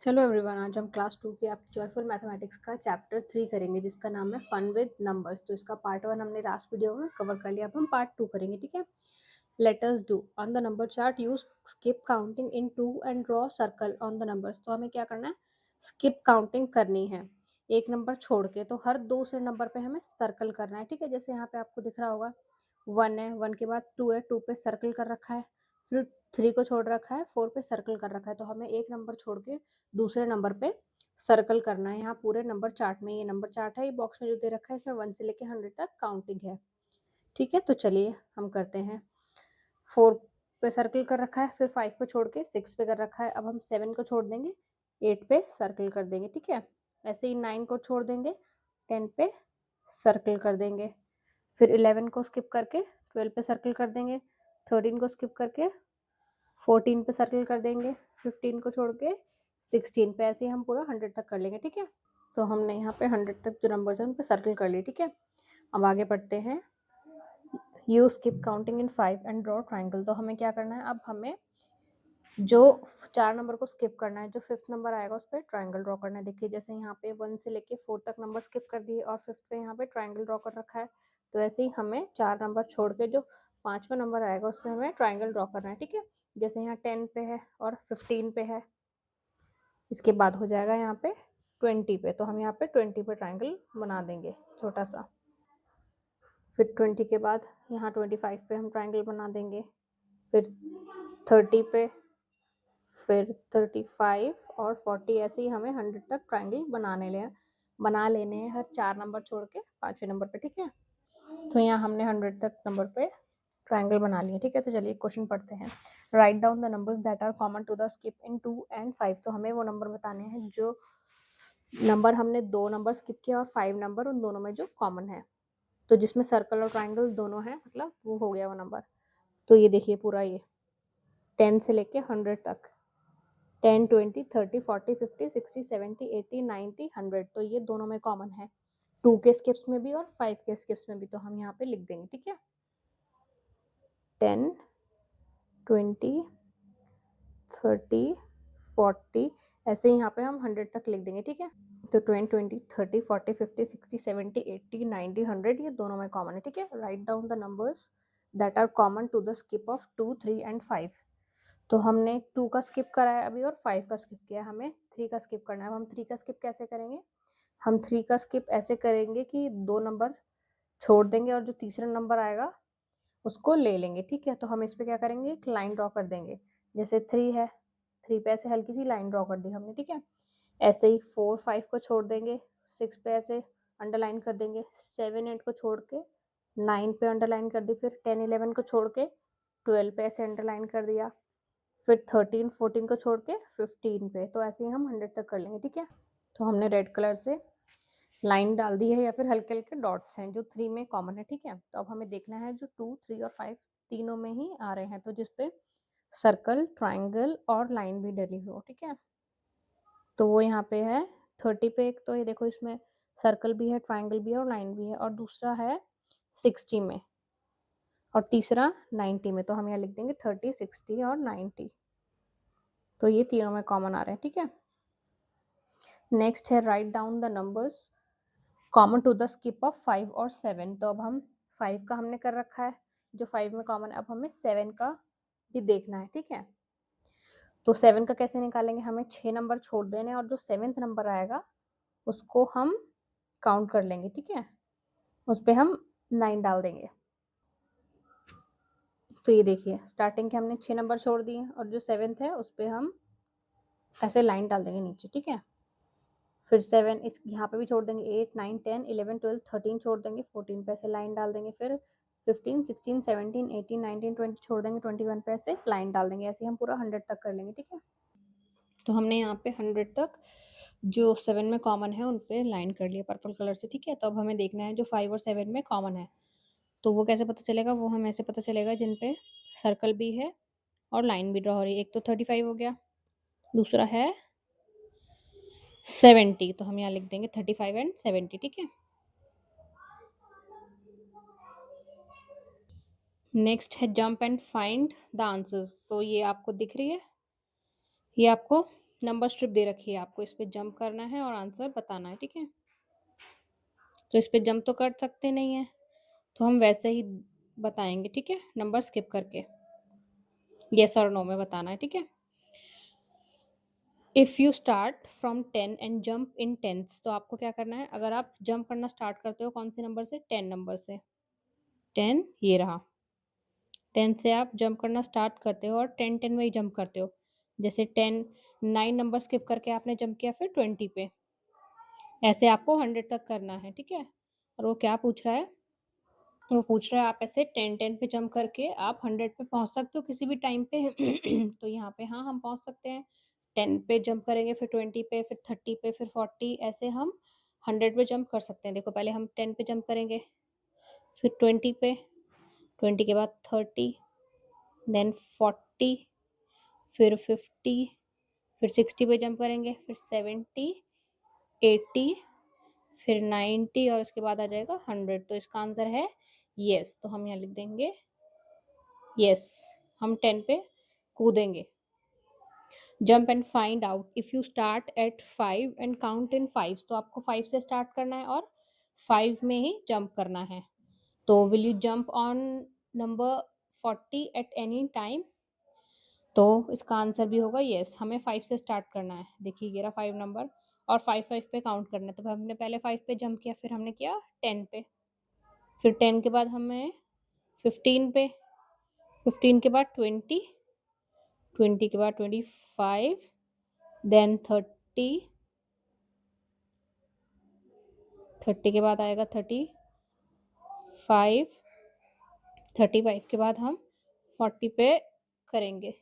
Hello everyone, आज हम class 2 की आपकी जॉयफुल मैथमेटिक्स का चैप्टर 3 करेंगे जिसका नाम है फन विद नंबर्स। तो इसका पार्ट 1 हमने लास्ट वीडियो में कवर कर लिया। अब हम पार्ट 2 करेंगे, ठीक है। Let us do on the number chart use skip counting in two and draw circle on the numbers. तो हमें क्या करना है, स्किप काउंटिंग करनी है एक नंबर छोड़ के। तो हर दूसरे नंबर पे हमें सर्कल करना है, ठीक है। जैसे यहाँ पे आपको दिख रहा होगा 1 है, 1 के बाद 2 है, 2 पे सर्कल कर रखा है, फिर 3 को छोड़ रखा है, 4 पे सर्कल कर रखा है। तो हमें एक नंबर छोड़ के दूसरे नंबर पे सर्कल करना है। यहाँ पूरे नंबर चार्ट में, ये नंबर चार्ट है, ये बॉक्स में जो दे रखा है इसमें 1 से लेके 100 तक काउंटिंग है, ठीक है। तो चलिए हम करते हैं। 4 पे सर्कल कर रखा है, फिर 5 को छोड़ के 6 पे कर रखा है। अब हम 7 को छोड़ देंगे, 8 पे सर्कल कर देंगे, ठीक है। ऐसे ही 9 को छोड़ देंगे, 10 पे सर्कल कर देंगे। फिर 11 को स्किप करके 12 पे सर्कल कर देंगे। 13 को स्किप करके 14 पे सर्कल कर देंगे। 15 को छोड़ के 16 पे। ऐसे ही हम पूरा 100 तक कर लेंगे, ठीक है। तो हमने यहाँ पे 100 तक जो नंबर्स हैं उन पे सर्कल कर लिए, ठीक है। अब आगे बढ़ते हैं। You skip counting in 5 and draw triangle. तो हमें क्या करना है, अब हमें जो 4 नंबर को स्किप करना है, जो 5th नंबर आएगा उस पर ट्राइंगल ड्रॉ करना है। देखिए जैसे यहाँ पे 1 से लेके 4 तक नंबर स्किप कर दिए और 5th पे यहाँ पे ट्राइंगल ड्रॉ कर रखा है। तो ऐसे ही हमें 4 नंबर छोड़ के जो 5वां नंबर आएगा उस पर हमें ट्राइंगल ड्रॉ करना है, ठीक है। जैसे यहाँ 10 पे है और 15 पे है, इसके बाद हो जाएगा यहाँ पे 20 पे। तो हम यहाँ पे 20 पे ट्राइंगल बना देंगे छोटा सा। फिर 20 के बाद यहाँ 25 पे हम ट्राइंगल बना देंगे, फिर 30 पे, फिर 35 और 40। ऐसे ही हमें 100 तक ट्राइंगल बना लेने हैं हर 4 नंबर छोड़ के 5वें नंबर पे, ठीक है। तो यहाँ हमने 100 तक नंबर पे ट्राइंगल बना लिए, ठीक है। तो चलिए क्वेश्चन पढ़ते हैं। Write down the numbers that are common to the skip in 2 and 5। तो हमें वो नंबर बताने हैं जो नंबर हमने 2 नंबर स्किप किया और 5 नंबर उन दोनों में जो कॉमन है। तो जिसमें सर्कल और ट्राइंगल दोनों है, मतलब वो हो गया वो नंबर। तो ये देखिए पूरा ये 10 से लेके 100 तक, 10, 20, 30, 40, 50, 60, 70, 80, 90, 100। तो ये दोनों में कॉमन है, 2 के स्किप्स में भी और 5 के स्किप्स में भी। तो हम यहाँ पे लिख देंगे, ठीक है। 10, 20, 30, 40, ऐसे ही यहाँ पे हम 100 तक लिख देंगे, ठीक है। तो 10, 20, 30, 40, 50, 60, 70, 80, 90, 100 ये दोनों में कॉमन है, ठीक है। Write down the numbers that are common to the skip of 2, 3 and 5। तो हमने 2 का स्किप करा है अभी और 5 का स्किप किया है, हमें 3 का स्किप करना है। अब हम 3 का स्किप कैसे करेंगे, हम 3 का स्किप ऐसे करेंगे कि 2 नंबर छोड़ देंगे और जो तीसरा नंबर आएगा उसको ले लेंगे, ठीक है। तो हम इस पे क्या करेंगे, एक लाइन ड्रॉ कर देंगे। जैसे 3 है, 3 पे ऐसे हल्की सी लाइन ड्रॉ कर दी हमने, ठीक है। ऐसे ही 4, 5 को छोड़ देंगे, 6 पे ऐसे अंडरलाइन कर देंगे, 7, 8 को छोड़ के 9 पे अंडरलाइन कर दी, फिर 10, 11 को छोड़ के 12 पे ऐसे अंडरलाइन कर दिया, फिर 13, 14 को छोड़ के 15 पे। तो ऐसे ही हम 100 तक कर लेंगे, ठीक है। तो हमने रेड कलर से लाइन डाल दी है या फिर हल्के हल्के डॉट्स हैं जो 3 में कॉमन है, ठीक है। तो अब हमें देखना है जो 2, 3 और 5 तीनों में ही आ रहे हैं, तो जिसपे सर्कल, ट्राइंगल और लाइन भी डली हो, ठीक है। तो वो यहाँ पे है 30 पे एक, तो ये देखो इसमें सर्कल भी है, ट्राइंगल भी है और लाइन भी है। और दूसरा है 60 में और तीसरा 90 में। तो हम यहाँ लिख देंगे 30, 60 और 90। तो ये तीनों में कॉमन आ रहे हैं, ठीक है। नेक्स्ट है write down the numbers common to the skip of 5 और 7। तो अब हम 5 का हमने कर रखा है जो 5 में कॉमन है, अब हमें 7 का भी देखना है, ठीक है। तो 7 का कैसे निकालेंगे, हमें 6 नंबर छोड़ देने और जो 7th नंबर आएगा उसको हम काउंट कर लेंगे, ठीक है। उस पर हम 9 डाल देंगे। तो ये देखिए स्टार्टिंग के हमने 6 नंबर छोड़ दिए और जो 7th है उस पर हम ऐसे लाइन डाल देंगे नीचे, ठीक है। फिर 7 इस यहाँ पे भी छोड़ देंगे, 8, 9, 10, 11, 12, 13 छोड़ देंगे, 14 पे ऐसे लाइन डाल देंगे, फिर 15, 16, 17, 18, 19, 20 छोड़ देंगे, 21 पे ऐसे लाइन डाल देंगे। ऐसे हम पूरा 100 तक कर लेंगे, ठीक है। तो हमने यहाँ पे 100 तक जो 7 में कॉमन है उन पे लाइन कर लिया पर्पल कलर से, ठीक है। तो अब हमें देखना है जो 5 और 7 में कॉमन है, तो वो कैसे पता चलेगा, वो हमें ऐसे पता चलेगा जिन पे सर्कल भी है और लाइन भी ड्रॉ हो रही है। एक तो 35 हो गया, दूसरा है 70। तो हम यहाँ लिख देंगे 35 एंड 70, ठीक है। नेक्स्ट है jump and find the answers. तो ये आपको दिख रही है, ये आपको नंबर स्ट्रिप दे रखी है आपको, इस पे जंप करना है और आंसर बताना है, ठीक है। तो इस पे जंप तो कर सकते नहीं है, तो हम वैसे ही बताएंगे, ठीक है, नंबर स्किप करके, यस और नो में बताना है, ठीक है। If you start from 10 and jump in tens, तो आपको क्या करना है, अगर आप जंप करना स्टार्ट करते हो कौन से नंबर से, 10 नंबर से, 10 ये रहा, 10 से आप जंप करना स्टार्ट करते हो और 10 में ही जंप करते हो। जैसे 10 9 नंबर स्किप करके आपने जंप किया, फिर 20 पे, ऐसे आपको 100 तक करना है, ठीक है। और वो क्या पूछ रहा है, वो पूछ रहा है आप ऐसे 10 पे जंप करके आप 100 पे पहुंच सकते हो किसी भी टाइम पे। तो यहाँ पे हाँ हम पहुंच सकते हैं, 10 पे जंप करेंगे, फिर 20 पे, फिर 30 पे, फिर 40, ऐसे हम 100 पे जंप कर सकते हैं। देखो पहले हम 10 पे जंप करेंगे, फिर 20 पे, 20 के बाद 30, देन 40, फिर 50, फिर 60 पे जंप करेंगे, फिर 70, 80, फिर 90 और उसके बाद आ जाएगा 100। तो इसका आंसर है यस, तो हम यहाँ लिख देंगे यस, हम 10 पे कूदेंगे। Jump and find out, if you start at 5 and count in 5, तो आपको 5 से स्टार्ट करना है और 5 में ही जंप करना है। तो will you jump on number 40 at any time, तो इसका आंसर भी होगा यस, हमें 5 से स्टार्ट करना है। देखिए ये रहा 5 नंबर और 5 पे काउंट करना है, तो हमने पहले 5 पे जंप किया, फिर हमने किया 10 पे, फिर 10 के बाद हमें 15 पे, 15 के बाद 20, 20 के बाद 25, देन 30, 30 के बाद आएगा 35, 35 के बाद हम 40 पे करेंगे।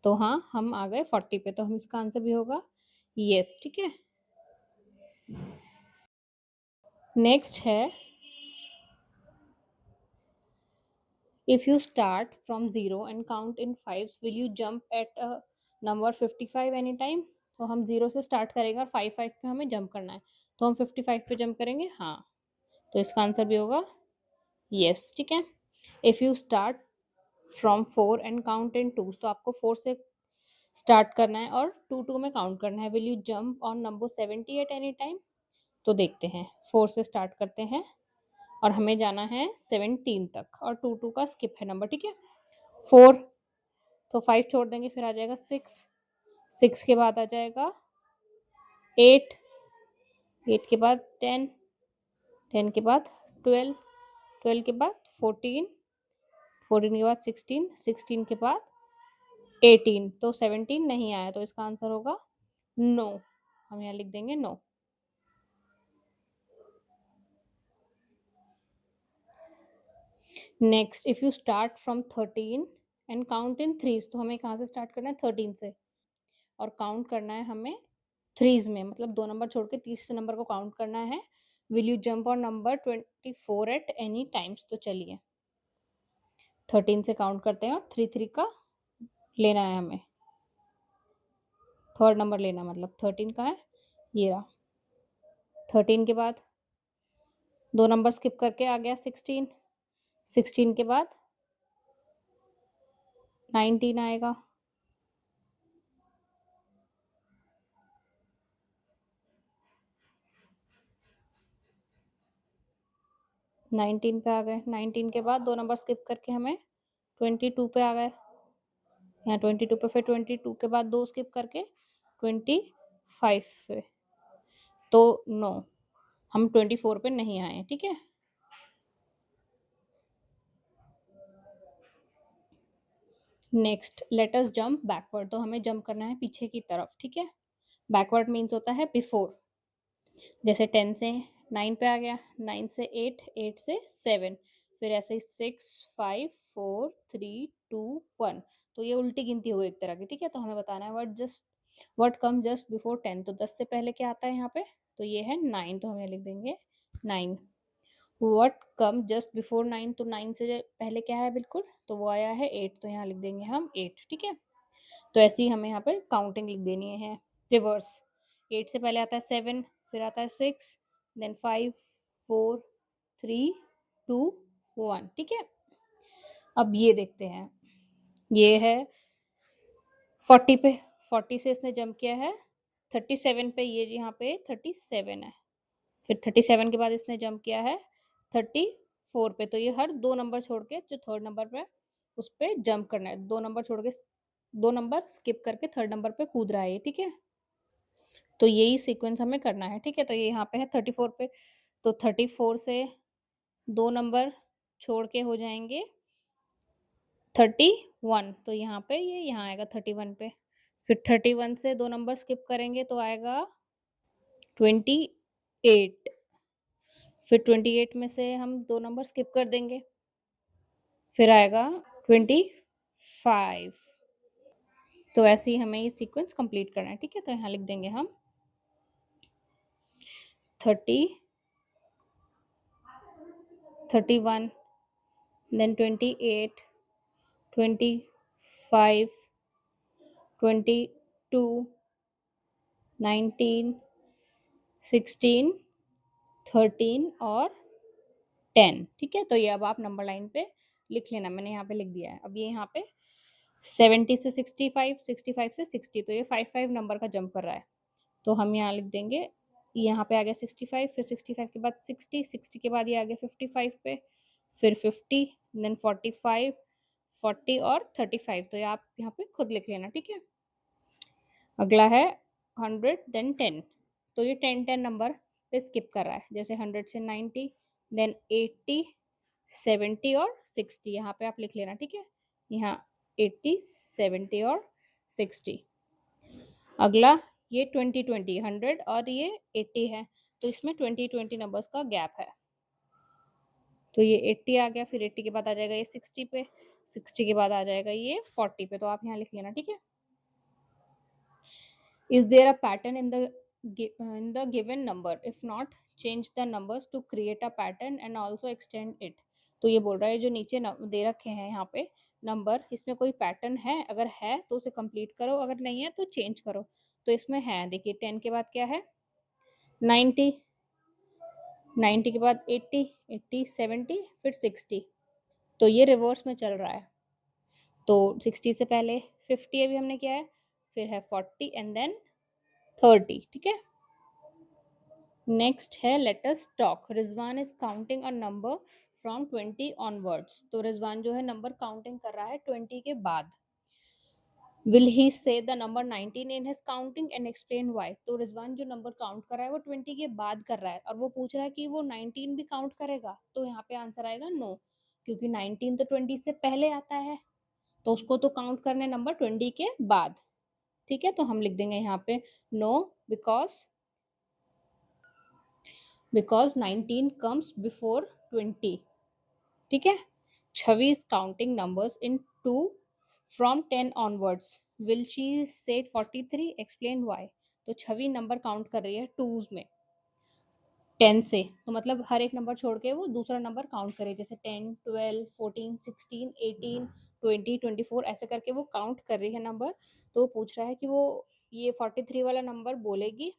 तो हाँ हम आ गए 40 पे, तो हम इसका आंसर भी होगा यस, ठीक है। नेक्स्ट है, if you start from 0 and count in 5 will you jump at a number 55 any time, तो हम 0 से स्टार्ट करेंगे और 5 पे हमें जंप करना है, तो हम 55 पे जंप करेंगे, हाँ, तो इसका आंसर भी होगा यस, ठीक है। If you start from 4 and count इन 2, तो आपको 4 से स्टार्ट करना है और 2 में काउंट करना है। Will you jump on number 70 at any time, तो देखते हैं, 4 से स्टार्ट करते हैं और हमें जाना है 17 तक और 2 का स्किप है नंबर, ठीक है। 4, तो 5 छोड़ देंगे, फिर आ जाएगा 6, 6 के बाद आ जाएगा 8, 8 के बाद 10, 10 के बाद 12, 12 के बाद 14, 14 के बाद 16, 16 के बाद 18, तो 17 नहीं आया, तो इसका आंसर होगा नो, हम यहाँ लिख देंगे no. Next, if you start from 13 and count in 3, तो हमें कहाँ से स्टार्ट करना है, 13 से, और काउंट करना है हमें 3s में, मतलब 2 नंबर छोड़ के तीसरे नंबर को काउंट करना है। Will you jump on number 24 at any times, तो चलिए 13 से काउंट करते हैं और 3 का लेना है हमें, थर्ड नंबर लेना, मतलब 13 का है, ये रहा। 13 के बाद 2 नंबर स्किप करके आ गया 16, 16 के बाद 19 आएगा, 19 पे आ गए, 19 के बाद 2 नंबर स्किप करके हमें 22 पे आ गए, यहाँ 22 पे, फिर 22 के बाद 2 स्किप करके 25 पे, तो नो, हम 24 पे नहीं आए, ठीक है। Next, let us jump backward, तो हमें जंप करना है पीछे की तरफ, ठीक है। बैकवर्ड मीन्स होता है बिफोर, जैसे 10 से 9 पे आ गया, 9 से 8, 8 से 7, फिर ऐसे ही 6, 5, 4, 3, 2, 1, तो ये उल्टी गिनती हो गई एक तरह की, ठीक है। तो हमें बताना है व्हाट कम जस्ट बिफोर 10, तो 10 से पहले क्या आता है यहाँ पे, तो ये है 9, तो हमें लिख देंगे 9। व्हाट कम जस्ट बिफोर 9, तो 9 से पहले क्या है बिल्कुल, तो वो आया है 8, तो यहाँ लिख देंगे हम 8, ठीक है। तो ऐसे ही हमें यहाँ पे काउंटिंग लिख देनी है रिवर्स, 8 से पहले आता है 7, फिर आता है 6, देन 5, 4, 3, 2, 1, ठीक है। अब ये देखते हैं, ये है 40 पे, 40 से इसने जंप किया है 37 पे, ये यहाँ पे 37 है। फिर 37 के बाद इसने जंप किया है 34 पे। तो ये हर 2 नंबर छोड़ के जो थर्ड नंबर पे उस पे जंप करना है। 2 नंबर छोड़ के 2 नंबर स्किप करके थर्ड नंबर पे कूद रहा है ये, ठीक है? तो यही सीक्वेंस हमें करना है, ठीक है? तो ये यहाँ पे है 34 पे, तो 34 से 2 नंबर छोड़ के हो जाएंगे 31, तो यहाँ पे ये यहाँ आएगा 31 पे। फिर 31 से 2 नंबर स्किप करेंगे तो आएगा 28। फिर 28 में से हम 2 नंबर स्किप कर देंगे, फिर आएगा 25। तो ऐसे ही हमें ये सीक्वेंस कंप्लीट करना है, ठीक है? तो यहाँ लिख देंगे हम 30, 31, देन 28, 25, 22, 19, 16, 13 और 10, ठीक है? तो ये अब आप नंबर लाइन पे लिख लेना, मैंने यहाँ पे लिख दिया है। अब ये यहाँ पे 70 से 65, 65 से 60, तो ये 5 नंबर का जंप कर रहा है। तो हम यहाँ लिख देंगे, यहाँ पे आ गया 65, फिर 65 के बाद 60, 60 के बाद ये आ गया 55 पे, फिर 50, देन 45, 40 और 35। तो ये आप यहाँ पे खुद लिख लेना, ठीक है? अगला है 100, देन 10। तो ये 10 नंबर पे स्किप कर रहा है, जैसे 100 से 90, देन 80, 70 और 60। यहाँ पे आप लिख लेना, ठीक है? यहाँ 80, 70 और 60। अगला ये 20, 100 और ये 80 है, तो इसमें 20 नंबर्स का गैप है। तो ये 80 आ गया, फिर 80 के बाद आ जाएगा ये 60 पे, 60 के बाद आ जाएगा ये 40 पे। तो आप यहाँ लिख लेना, ठीक है? Is there a pattern in the given number? If not, change the numbers to create a pattern and also extend it. तो ये बोल रहा है जो नीचे दे रखे हैं यहाँ पे नंबर, इसमें कोई पैटर्न है? अगर है तो उसे कंप्लीट करो, अगर नहीं है तो चेंज करो। तो इसमें है, देखिए 10 के बाद क्या है 90, 90 के बाद 80, 80, 70, फिर 60। तो ये रिवर्स में चल रहा है। तो 60 से पहले 50 अभी हमने किया है, फिर है 40 एंड देन 30, ठीक है? नेक्स्ट है let us talk. Rizwan is counting a number from 20 onwards. तो रिजवान जो है नंबर काउंटिंग कर रहा है 20 के बाद। विल ही से the number 19 in his counting and explain why. तो रिजवान जो नंबर काउंट कर रहा है वो 20 के बाद कर रहा है, और वो पूछ रहा है कि वो 19 भी काउंट करेगा। तो यहाँ पे आंसर आएगा नो, क्योंकि 19 तो 20 से पहले आता है, तो उसको तो काउंट करने नंबर 20 के बाद, ठीक है? तो हम लिख देंगे यहाँ पे नो, बिकॉज 19 कम्स बिफोर 20, ठीक है? Chhavi is counting numbers in 2 from 10 onwards. Will she said 43, explain why. तो छवि नंबर काउंट कर रही है 2s में 10 से, तो मतलब हर एक नंबर छोड़ के वो दूसरा नंबर काउंट करे, जैसे 10, 12, 14, 16, 18, 20, 24 ऐसे करके वो काउंट कर रही है नंबर। तो वो पूछ रहा है कि वो ये 43 वाला नंबर बोलेगी,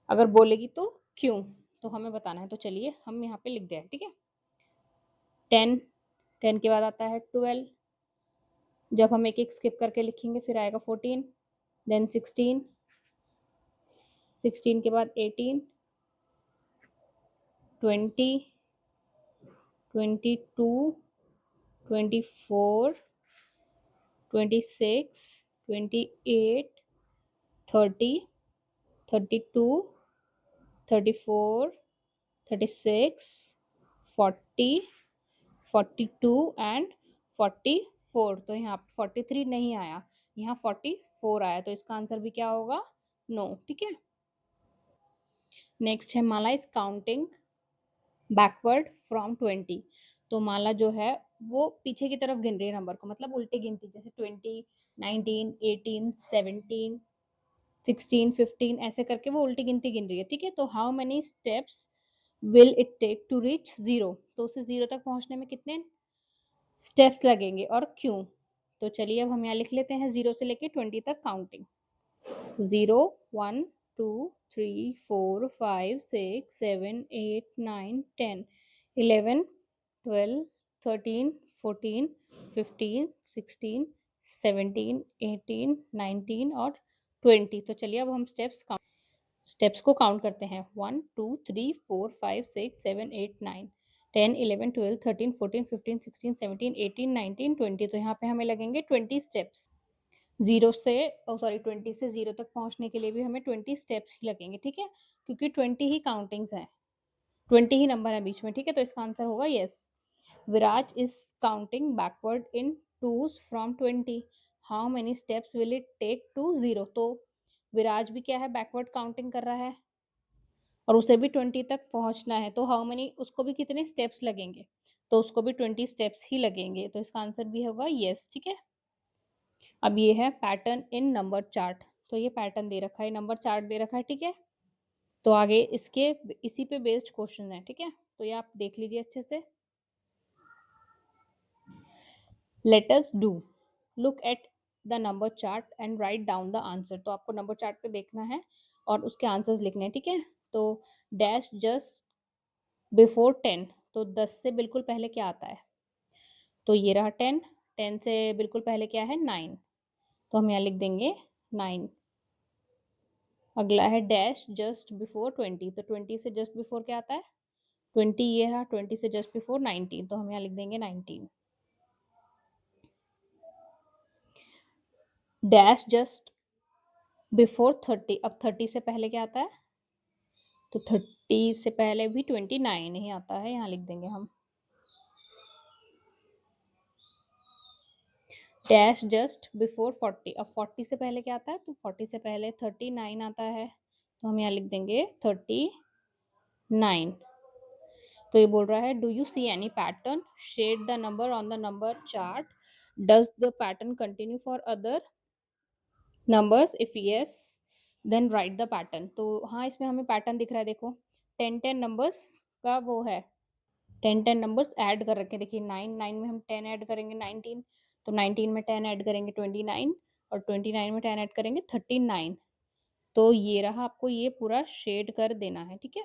अगर बोलेगी तो क्यों? तो हमें बताना है। तो चलिए हम यहाँ पे लिख दें, ठीक है? 10, 10 के बाद आता है 12, जब हम एक एक स्किप करके लिखेंगे फिर आएगा 14, देन 16, 16 के बाद 18, 20, 22, 24, 26, 28, 30, 32, 34, 36, 40, 42 एंड 44। तो यहाँ पे 43 नहीं आया, यहाँ 44 आया, तो इसका आंसर भी क्या होगा? नो, ठीक है? नेक्स्ट है माला इज काउंटिंग बैकवर्ड फ्रॉम 20। तो माला जो है वो पीछे की तरफ गिन रही है नंबर को, मतलब उल्टी गिनती, जैसे 20, 19, 18, 17, 16, 15 ऐसे करके वो उल्टी गिनती गिन रही है, ठीक है? तो how many steps will it take to reach 0? तो उसे 0 तक पहुंचने में कितने स्टेप्स लगेंगे और क्यों? तो चलिए अब हम यहाँ लिख लेते हैं 0 से लेके 20 तक काउंटिंग। तो 0, 1, 2, 3, 4, 5, 6, 7, 8, 9, 10, 11, 12, 13, 14, 15, 16, 17, 18, 19 और 20। तो चलिए अब हम स्टेप्स को काउंट करते हैं। 1 2 3 4 5 6 7 8 9 10 11 12 13 14 15 16 17 18 19 20। तो यहाँ पे हमें लगेंगे 20 स्टेप्स। 20 से 0 तक पहुंचने के लिए भी हमें 20 स्टेप्स ही लगेंगे, ठीक है, क्योंकि 20 ही काउंटिंग्स हैं, 20 ही नंबर है बीच में, ठीक है। तो इसका आंसर होगा yes. Viraj is counting backward in twos from 20। How many steps will it take to 0। तो विराज भी क्या है, बैकवर्ड काउंटिंग कर रहा है और उसे भी 20 तक पहुंचना है। तो हाउ मेनी, उसको भी कितने स्टेप्स लगेंगे, तो उसको भी 20 स्टेप्स ही लगेंगे। तो इसका आंसर भी होगा यस, ठीक है। अब ये है पैटर्न इन नंबर चार्ट। तो ये पैटर्न दे रखा है, नंबर चार्ट दे रखा है, ठीक है। तो आगे इसके इसी पे बेस्ड क्वेश्चन है, ठीक है। तो ये आप देख लीजिए अच्छे से। Late us do, look at the number chart and right down the answer. तो आपको नंबर चार्ट पे देखना है और उसके आंसर्स लिखने हैं, ठीक है। तो डैश जस्ट बिफोर 10, तो 10 से बिल्कुल पहले क्या आता है, तो ये रहा 10। 10 से बिल्कुल पहले क्या है, 9, तो हम यहाँ लिख देंगे 9। अगला है डैश जस्ट बिफोर 20, तो 20 से जस्ट बिफोर क्या आता है, 20, ये रहा। 20 से जस्ट बिफोर 19, तो हम यहाँ लिख देंगे 19। डैश जस्ट बिफोर 30, अब 30 से पहले क्या आता है, तो 30 से पहले भी 29 ही आता है, यहाँ लिख देंगे हम। डैश जस्ट बिफोर 40, अब 40 से पहले क्या आता है, तो 40 से पहले 39 आता है, तो हम यहाँ लिख देंगे 39। तो ये बोल रहा है do you see any pattern, shade the number on the number chart, does the pattern continue for other numbers, if yes then write the pattern. तो हाँ, इसमें हमें पैटर्न दिख रहा है, देखो 10 नंबर्स का वो है, 10 नंबर्स ऐड कर रखे हैं। देखिए 9 में हम 10 ऐड करेंगे 19, तो 19 में 10 ऐड करेंगे 29, और 29 में 10 ऐड करेंगे 39। तो ये रहा, आपको ये पूरा शेड कर देना है, ठीक है।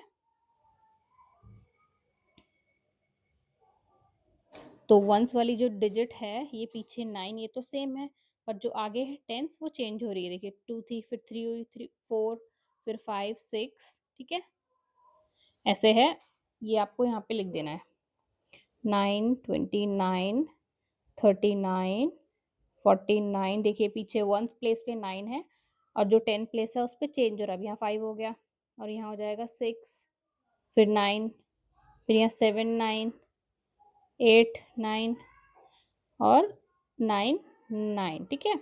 तो वंस वाली जो डिजिट है, ये पीछे 9, ये तो सेम है, पर जो आगे है टेंस वो चेंज हो रही है। देखिए 2 थी, फिर 3 हुई, 3 4, फिर 5 6, ठीक है, ऐसे है। ये आपको यहाँ पे लिख देना है 9 29 39 49। देखिए पीछे वंस प्लेस पे 9 है और जो 10 प्लेस है उस पर चेंज हो रहा है। अब यहाँ 5 हो गया और यहाँ हो जाएगा 6, फिर 9, फिर यहाँ 7 9 8 9 और 9 9, ठीक है।